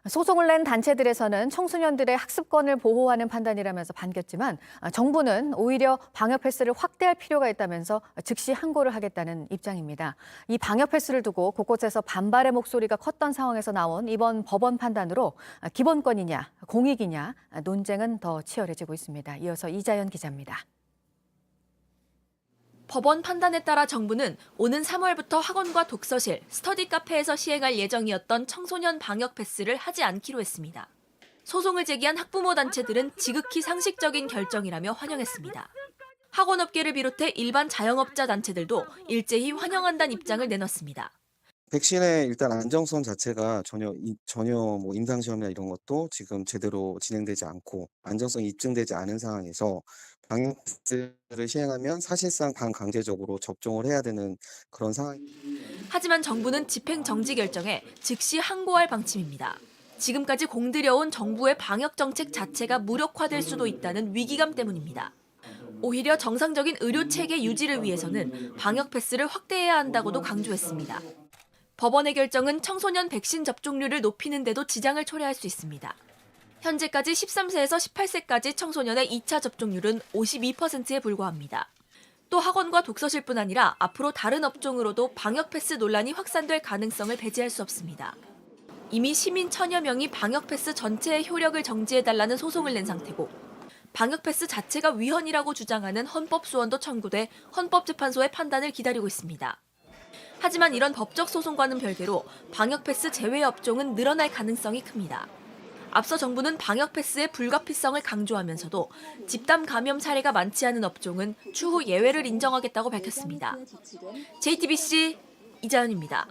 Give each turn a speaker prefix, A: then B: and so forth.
A: 소송을 낸 단체들에서는 청소년들의 학습권을 보호하는 판단이라면서 반겼지만 정부는 오히려 방역 패스를 확대할 필요가 있다면서 즉시 항고를 하겠다는 입장입니다. 이 방역 패스를 두고 곳곳에서 반발의 목소리가 컸던 상황에서 나온 이번 법원 판단으로 기본권이냐 공익이냐 논쟁은 더 치열해지고 있습니다. 이어서 이자연 기자입니다.
B: 법원 판단에 따라 정부는 오는 3월부터 학원과 독서실, 스터디 카페에서 시행할 예정이었던 청소년 방역 패스를 하지 않기로 했습니다. 소송을 제기한 학부모 단체들은 지극히 상식적인 결정이라며 환영했습니다. 학원업계를 비롯해 일반 자영업자 단체들도 일제히 환영한다는 입장을 내놨습니다.
C: 백신의 일단 안정성 자체가 전혀 뭐 임상시험이나 이런 것도 지금 제대로 진행되지 않고 안정성이 입증되지 않은 상황에서 방역 패스를 시행하면 사실상 반강제적으로 접종을 해야 되는 그런 상황입니다.
B: 하지만 정부는 집행 정지 결정에 즉시 항고할 방침입니다. 지금까지 공들여온 정부의 방역 정책 자체가 무력화될 수도 있다는 위기감 때문입니다. 오히려 정상적인 의료 체계 유지를 위해서는 방역 패스를 확대해야 한다고도 강조했습니다. 법원의 결정은 청소년 백신 접종률을 높이는 데도 지장을 초래할 수 있습니다. 현재까지 13세에서 18세까지 청소년의 2차 접종률은 52%에 불과합니다. 또 학원과 독서실뿐 아니라 앞으로 다른 업종으로도 방역 패스 논란이 확산될 가능성을 배제할 수 없습니다. 이미 시민 1000여 명이 방역 패스 전체의 효력을 정지해달라는 소송을 낸 상태고 방역 패스 자체가 위헌이라고 주장하는 헌법소원도 청구돼 헌법재판소의 판단을 기다리고 있습니다. 하지만 이런 법적 소송과는 별개로 방역 패스 제외 업종은 늘어날 가능성이 큽니다. 앞서 정부는 방역 패스의 불가피성을 강조하면서도 집단 감염 사례가 많지 않은 업종은 추후 예외를 인정하겠다고 밝혔습니다. JTBC 이자연입니다.